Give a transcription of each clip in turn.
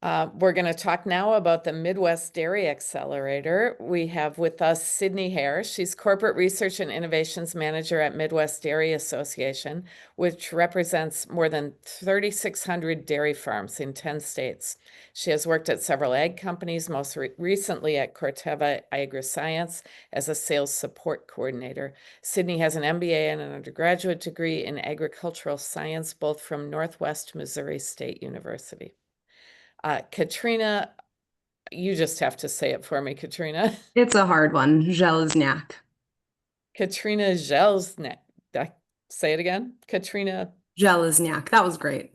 We're going to talk now about the Midwest Dairy Accelerator. We have with us Sydney Hare. She's Corporate Research and Innovations Manager at Midwest Dairy Association, which represents more than 3,600 dairy farms in 10 states. She has worked at several ag companies, most recently at Corteva Agriscience as a sales support coordinator. Sydney has an MBA and an undergraduate degree in agricultural science, both from Northwest Missouri State University. Katrina, you just have to say it for me, Katrina. It's a hard one. Zhelzniak. Katrina Zhelzniak. Say it again. Katrina Zhelzniak. That was great.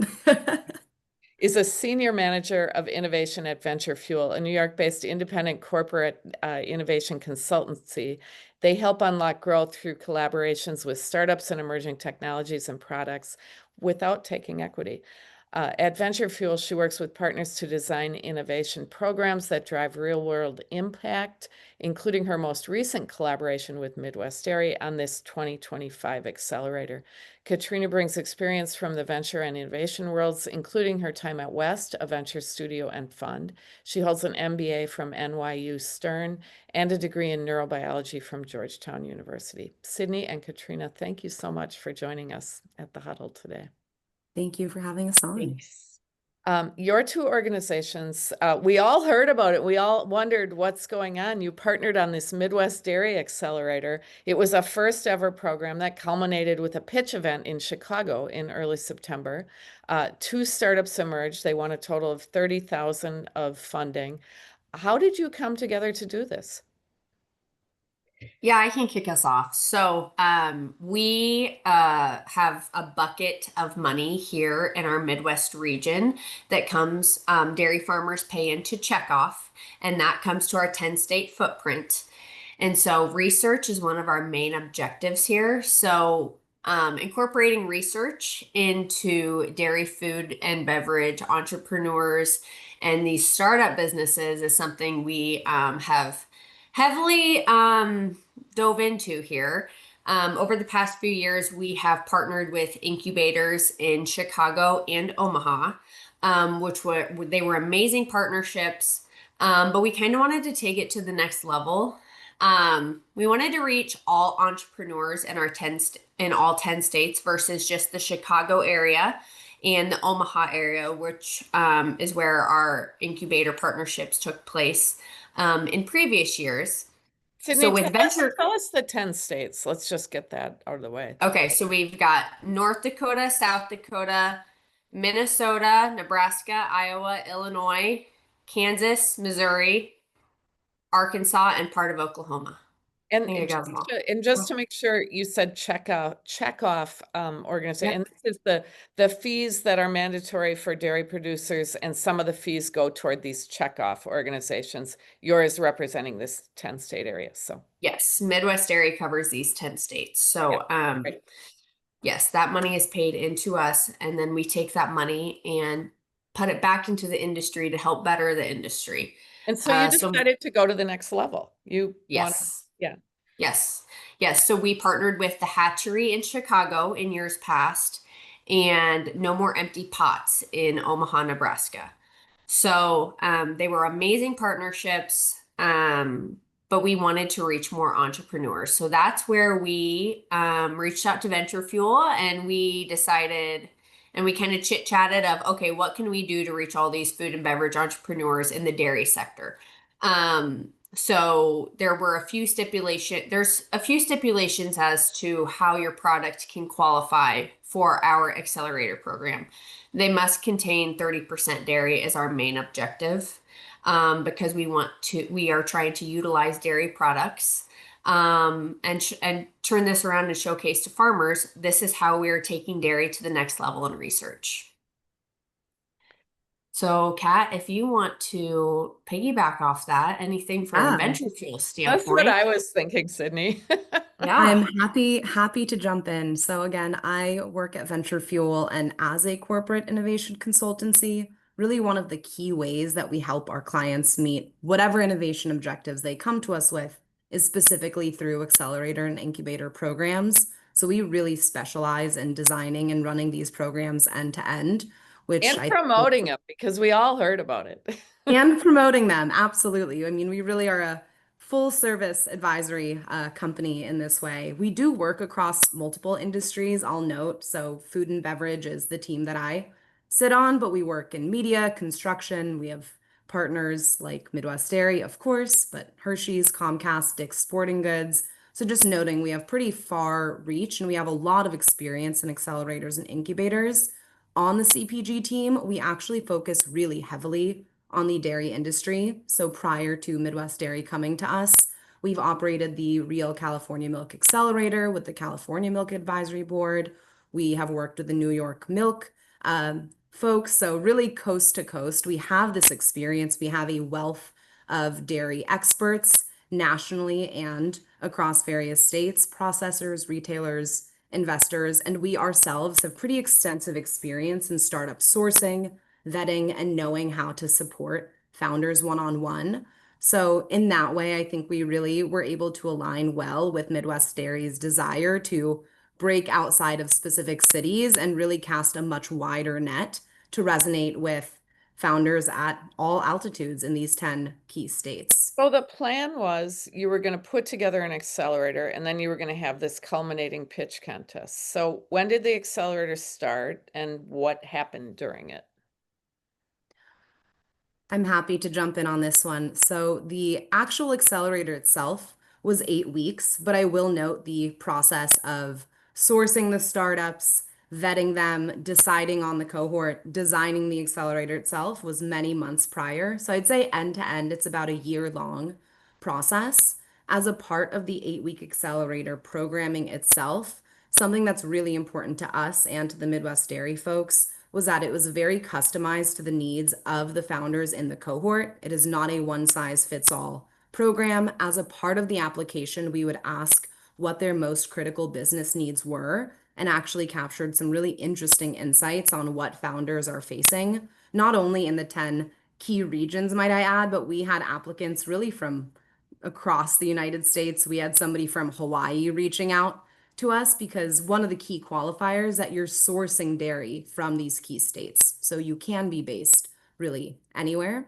is a senior manager of innovation at Venture Fuel, a New York-based independent corporate innovation consultancy. They help unlock growth through collaborations with startups and emerging technologies and products without taking equity. At Venture Fuel, she works with partners to design innovation programs that drive real-world impact, including her most recent collaboration with Midwest Dairy on this 2025 Accelerator. Katrina brings experience from the venture and innovation worlds, including her time at West, a venture studio and fund. She holds an MBA from NYU Stern and a degree in neurobiology from Georgetown University. Sydney and Katrina, thank you so much for joining us at the Huddle today. Thank you for having us on. Thanks. Your two organizations, we all heard about it. We all wondered what's going on. You partnered on this Midwest Dairy Accelerator. It was a first ever program that culminated with a pitch event in Chicago in early September. Two startups emerged. They won a total of 30,000 of funding. How did you come together to do this? Yeah, I can kick us off. We have a bucket of money here in our Midwest region that comes, dairy farmers pay into checkoff, and that comes to our 10-state footprint. And so research is one of our main objectives here. Incorporating research into dairy, food, and beverage entrepreneurs and these startup businesses is something we have heavily dove into here. Over the past few years, we have partnered with incubators in Chicago and Omaha, they were amazing partnerships, but we kind of wanted to take it to the next level. We wanted to reach all entrepreneurs in in all 10 states versus just the Chicago area and the Omaha area, which is where our incubator partnerships took place in previous years. Sydney, tell us the 10 states. Let's just get that out of the way. Okay, so we've got North Dakota, South Dakota, Minnesota, Nebraska, Iowa, Illinois, Kansas, Missouri, Arkansas, and part of Oklahoma. And just to make sure, you said checkoff organization. Yep. And this is the fees that are mandatory for dairy producers, and some of the fees go toward these checkoff organizations. Yours representing this 10-state area. So yes, Midwest Dairy covers these 10 states. So right. Yes, that money is paid into us, and then we take that money and put it back into the industry to help better the industry. And so you decided to go to the next level. Yeah. Yes. So we partnered with the hatchery in Chicago in years past and No More Empty Pots in Omaha, Nebraska. So they were amazing partnerships, but we wanted to reach more entrepreneurs. So that's where we reached out to Venture Fuel, and we decided, and we kind of chit-chatted of, okay, what can we do to reach all these food and beverage entrepreneurs in the dairy sector? So there were there's a few stipulations as to how your product can qualify for our accelerator program. They must contain 30% dairy as our main objective, because we are trying to utilize dairy products, and turn this around and showcase to farmers. This is how we are taking dairy to the next level in research. So, Kat, if you want to piggyback off that, anything from a Venture Fuel standpoint. That's what I was thinking, Sydney. Yeah. I'm happy to jump in. So again, I work at Venture Fuel, and as a corporate innovation consultancy, really one of the key ways that we help our clients meet whatever innovation objectives they come to us with is specifically through accelerator and incubator programs. So we really specialize in designing and running these programs end to end, which And I promoting them because we all heard about it. and promoting them. Absolutely. I mean, we really are a full service advisory company in this way. We do work across multiple industries, I'll note. So, food and beverage is the team that I sit on, but we work in media, construction. We have partners like Midwest Dairy, of course, but Hershey's, Comcast, Dick's Sporting Goods. So, just noting, we have pretty far reach and we have a lot of experience in accelerators and incubators. On the CPG team, we actually focus really heavily on the dairy industry. So prior to Midwest Dairy coming to us, we've operated the Real California Milk Accelerator with the California Milk Advisory Board. We have worked with the New York Milk folks. So really coast to coast, we have this experience. We have a wealth of dairy experts nationally and across various states, processors, retailers, investors, and we ourselves have pretty extensive experience in startup sourcing, vetting, and knowing how to support founders one on one. So, in that way, I think we really were able to align well with Midwest Dairy's desire to break outside of specific cities and really cast a much wider net to resonate with founders at all altitudes in these 10 key states. So the plan was you were going to put together an accelerator and then you were going to have this culminating pitch contest. So when did the accelerator start and what happened during it? I'm happy to jump in on this one. So, the actual accelerator itself was 8 weeks, but I will note the process of sourcing the startups, vetting them, deciding on the cohort, designing the accelerator itself was many months prior. So, I'd say end to end, it's about a year long process. As a part of the 8 week accelerator programming itself, something that's really important to us and to the Midwest Dairy folks was that it was very customized to the needs of the founders in the cohort. It is not a one size fits all program. As a part of the application, we would ask what their most critical business needs were and actually captured some really interesting insights on what founders are facing, not only in the 10 key regions, might I add, but we had applicants really from across the United States. We had somebody from Hawaii reaching out to us because one of the key qualifiers that you're sourcing dairy from these key states. So you can be based really anywhere.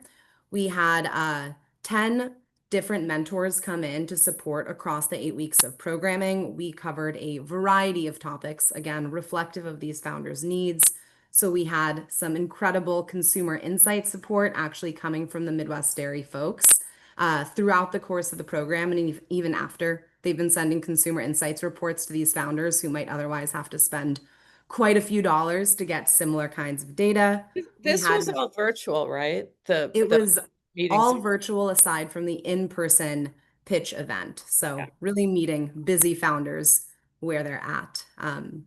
We had 10 different mentors come in to support across the 8 weeks of programming. We covered a variety of topics, again, reflective of these founders' needs. So we had some incredible consumer insight support actually coming from the Midwest Dairy folks throughout the course of the program and even after they've been sending consumer insights reports to these founders who might otherwise have to spend quite a few dollars to get similar kinds of data. We This was had all virtual, right? it The was meetings. all virtual aside from the in-person pitch event. Yeah. So really meeting busy founders where they're at.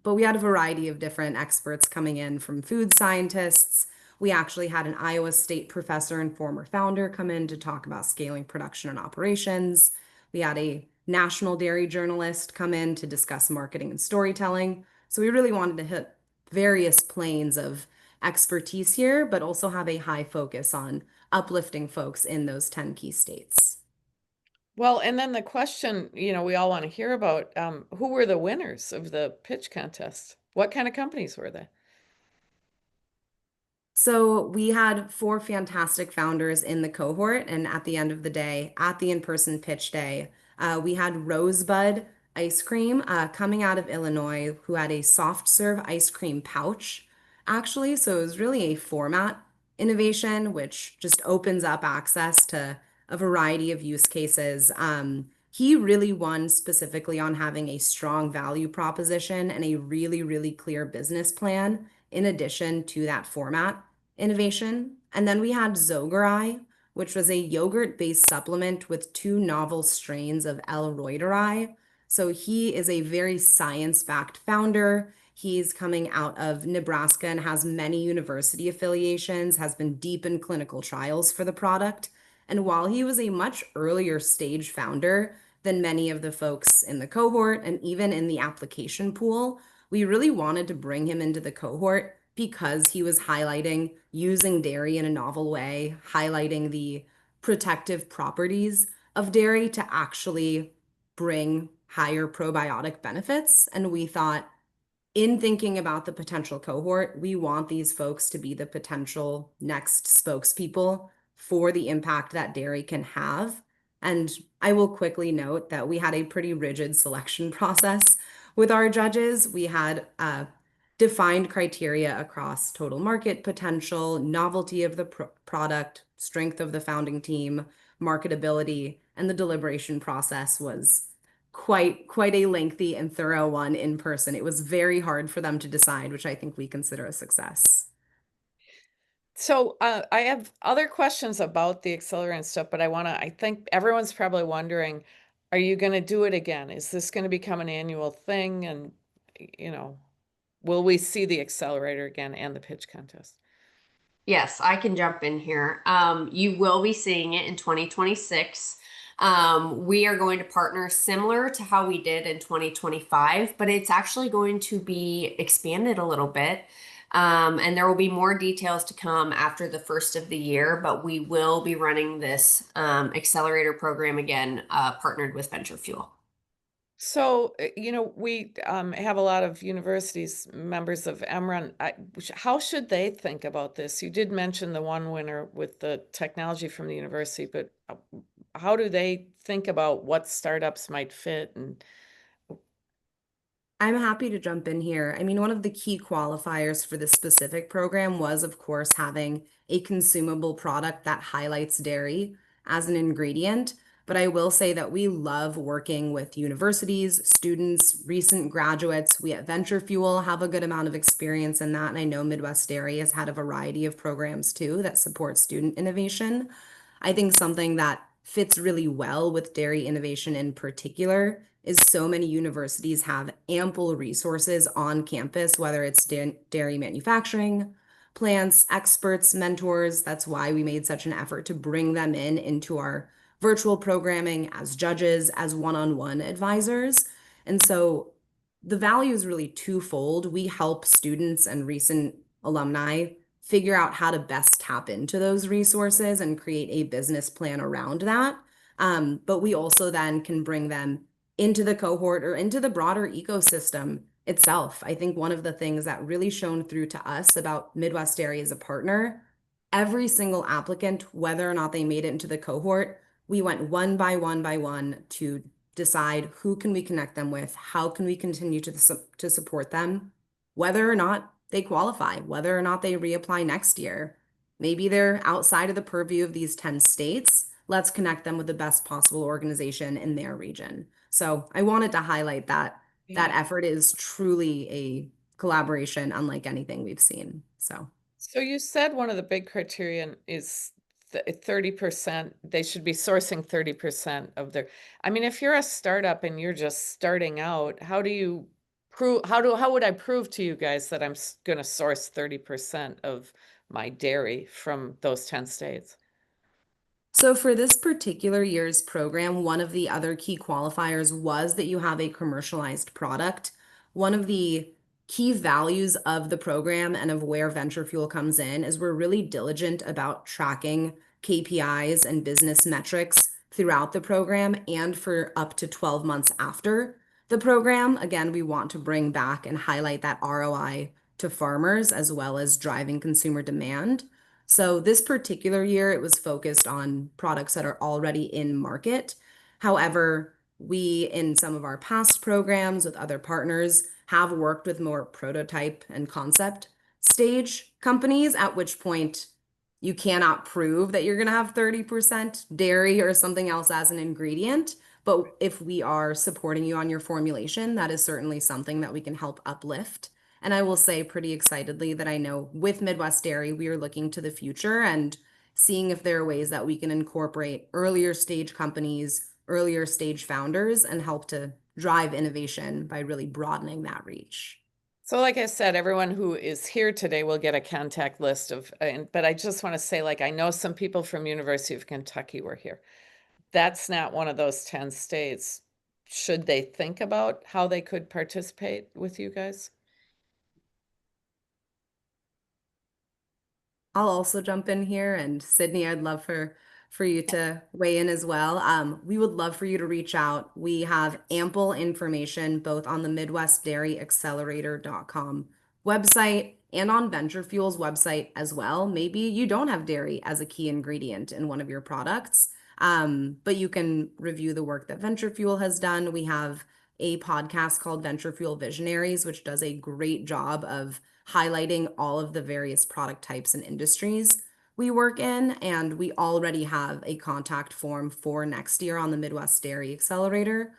But we had a variety of different experts coming in from food scientists. We actually had an Iowa State professor and former founder come in to talk about scaling production and operations. We had a national dairy journalist come in to discuss marketing and storytelling. So we really wanted to hit various planes of expertise here, but also have a high focus on uplifting folks in those 10 key states. Well, and then the question, we all want to hear about, who were the winners of the pitch contest? What kind of companies were they? So we had 4 fantastic founders in the cohort, and at the end of the day, at the in-person pitch day, we had Rosebud Ice Cream coming out of Illinois, who had a soft serve ice cream pouch, actually. So it was really a format innovation, which just opens up access to a variety of use cases. He really won specifically on having a strong value proposition and a really, really clear business plan in addition to that format innovation. And then we had Zogarai, which was a yogurt-based supplement with 2 novel strains of L. reuteri. So he is a very science-backed founder. He's coming out of Nebraska and has many university affiliations, has been deep in clinical trials for the product. And while he was a much earlier stage founder than many of the folks in the cohort and even in the application pool, we really wanted to bring him into the cohort because he was highlighting using dairy in a novel way, highlighting the protective properties of dairy to actually bring higher probiotic benefits. And we thought in thinking about the potential cohort, we want these folks to be the potential next spokespeople for the impact that dairy can have. And I will quickly note that we had a pretty rigid selection process with our judges. We had defined criteria across total market potential, novelty of the product, strength of the founding team, marketability, and the deliberation process was quite a lengthy and thorough one in person. It was very hard for them to decide, which I think we consider a success. So I have other questions about the accelerant stuff, but I think everyone's probably wondering, are you going to do it again? Is this going to become an annual thing? And, you know, will we see the accelerator again and the pitch contest? Yes, I can jump in here. You will be seeing it in 2026. We are going to partner similar to how we did in 2025, but it's actually going to be expanded a little bit. And there will be more details to come after the first of the year, but we will be running this accelerator program again, partnered with Venture Fuel. So, you know, we have a lot of universities, members of Emron. How should they think about this? You did mention the one winner with the technology from the university, but how do they think about what startups might fit? And I'm happy to jump in here. I mean, one of the key qualifiers for this specific program was, of course, having a consumable product that highlights dairy as an ingredient. But I will say that we love working with universities, students, recent graduates. We at Venture Fuel have a good amount of experience in that. And I know Midwest Dairy has had a variety of programs too that support student innovation. I think something that fits really well with dairy innovation in particular is so many universities have ample resources on campus, whether it's dairy manufacturing, plants, experts, mentors. That's why we made such an effort to bring them in into our virtual programming as judges, as one-on-one advisors. And so the value is really twofold. We help students and recent alumni figure out how to best tap into those resources and create a business plan around that. But we also then can bring them into the cohort or into the broader ecosystem itself. I think one of the things that really shone through to us about Midwest Dairy as a partner, every single applicant, whether or not they made it into the cohort, we went one by one by one to decide who can we connect them with, how can we continue to support them, whether or not they qualify, whether or not they reapply next year. Maybe they're outside of the purview of these 10 states. Let's connect them with the best possible organization in their region. So I wanted to highlight that that yeah. effort is truly a collaboration unlike anything we've seen. So you said one of the big criterion is 30%, they should be sourcing 30% of their, I mean, if you're a startup and you're just starting out, how do you prove, how would I prove to you guys that I'm going to source 30% of my dairy from those 10 states? So for this particular year's program, one of the other key qualifiers was that you have a commercialized product. One of the key values of the program and of where Venture Fuel comes in is we're really diligent about tracking KPIs and business metrics throughout the program and for up to 12 months after the program. Again, we want to bring back and highlight that ROI to farmers as well as driving consumer demand. So this particular year, it was focused on products that are already in market. However, we, in some of our past programs with other partners, have worked with more prototype and concept stage companies, at which point you cannot prove that you're going to have 30% dairy or something else as an ingredient. But if we are supporting you on your formulation, that is certainly something that we can help uplift. And I will say pretty excitedly that I know with Midwest Dairy, we are looking to the future and seeing if there are ways that we can incorporate earlier stage companies, earlier stage founders, and help to drive innovation by really broadening that reach. So like I said, everyone who is here today will get a contact list of, but I just want to say, like, I know some people from University of Kentucky were here. That's not one of those 10 states. Should they think about how they could participate with you guys? I'll also jump in here, and Sydney, I'd love for you to weigh in as well. We would love for you to reach out. We have ample information both on the MidwestDairyAccelerator.com website and on Venture Fuel's website as well. Maybe you don't have dairy as a key ingredient in one of your products, but you can review the work that Venture Fuel has done. We have a podcast called Venture Fuel Visionaries, which does a great job of highlighting all of the various product types and industries we work in. And we already have a contact form for next year on the Midwest Dairy Accelerator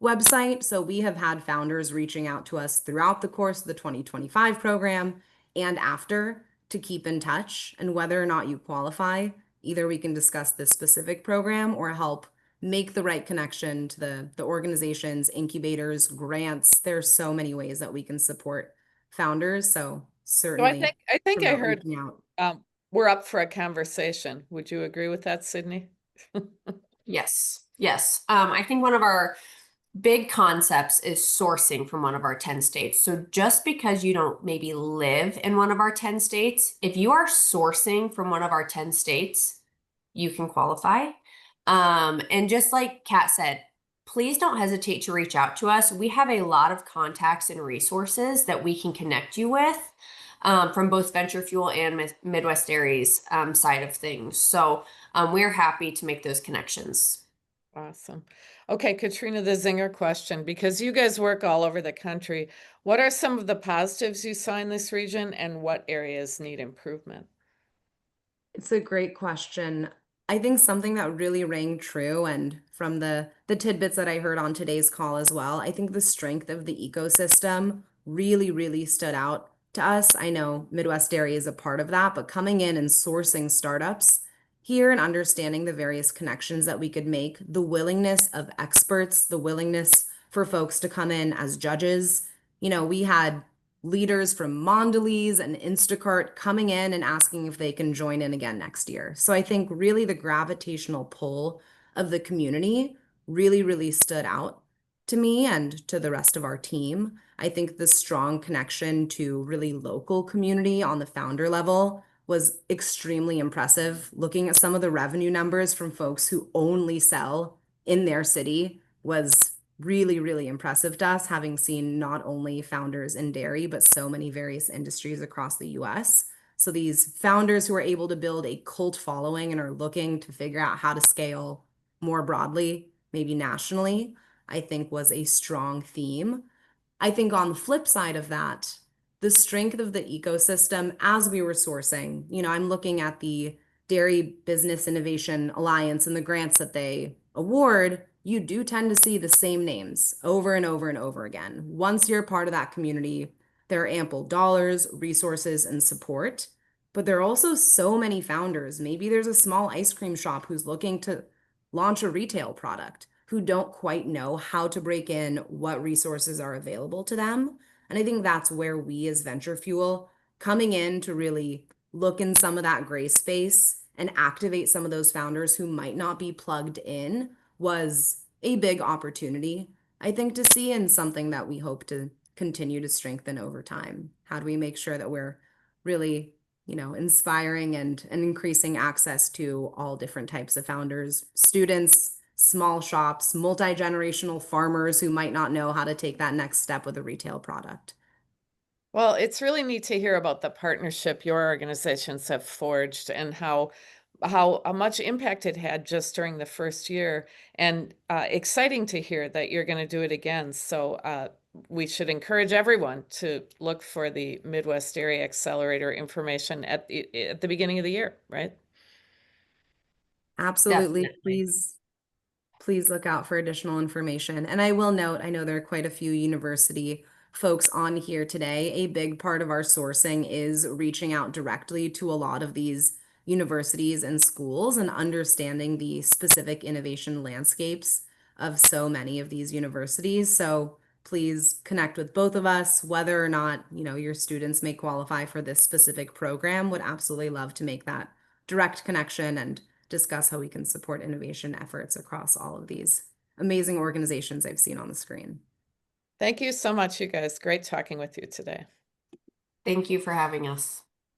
website. So we have had founders reaching out to us throughout the course of the 2025 program and after to keep in touch. And whether or not you qualify, either we can discuss this specific program or help make the right connection to the organizations, incubators, grants. There's so many ways that we can support founders. So So certainly I think I promote heard reaching out. we're up for a conversation. Would you agree with that, Sydney? Yes. Yes. I think one of our big concepts is sourcing from one of our 10 states. So just because you don't maybe live in one of our 10 states, if you are sourcing from one of our 10 states, you can qualify. And just like Kat said, please don't hesitate to reach out to us. We have a lot of contacts and resources that we can connect you with from both Venture Fuel and Midwest Dairies side of things. So we're happy to make those connections. Awesome. Okay, Katrina, the zinger question, because you guys work all over the country, what are some of the positives you saw in this region and what areas need improvement? It's a great question. I think something that really rang true, and from the tidbits that I heard on today's call as well, I think the strength of the ecosystem really, really stood out to us. I know Midwest Dairy is a part of that, but coming in and sourcing startups here and understanding the various connections that we could make, the willingness of experts, the willingness for folks to come in as judges. We had leaders from Mondelez and Instacart coming in and asking if they can join in again next year. So I think really the gravitational pull of the community really, really stood out to me and to the rest of our team. I think the strong connection to really local community on the founder level was extremely impressive. Looking at some of the revenue numbers from folks who only sell in their city was really, really impressive to us, having seen not only founders in dairy, but so many various industries across the US. So these founders who are able to build a cult following and are looking to figure out how to scale more broadly, maybe nationally, I think was a strong theme. I think on the flip side of that, the strength of the ecosystem as we were sourcing, I'm looking at the Dairy Business Innovation Alliance and the grants that they award, you do tend to see the same names over and over and over again. Once you're a part of that community, there are ample dollars, resources, and support. But there are also so many founders. Maybe there's a small ice cream shop who's looking to launch a retail product who don't quite know how to break in, what resources are available to them. And I think that's where we as Venture Fuel coming in to really look in some of that gray space and activate some of those founders who might not be plugged in was a big opportunity, I think, to see, and something that we hope to continue to strengthen over time. How do we make sure that we're really, inspiring and increasing access to all different types of founders, students, small shops, multi-generational farmers who might not know how to take that next step with a retail product? Well, it's really neat to hear about the partnership your organizations have forged and how much impact it had just during the first year, and exciting to hear that you're going to do it again. So we should encourage everyone to look for the Midwest Dairy Accelerator information at the beginning of the year, right? Absolutely. Definitely. Please look out for additional information. And I will note, I know there are quite a few university folks on here today. A big part of our sourcing is reaching out directly to a lot of these universities and schools and understanding the specific innovation landscapes of so many of these universities. So please connect with both of us, whether or not, your students may qualify for this specific program. Would absolutely love to make that direct connection and discuss how we can support innovation efforts across all of these amazing organizations I've seen on the screen. Thank you so much, you guys. Great talking with you today. Thank you for having us.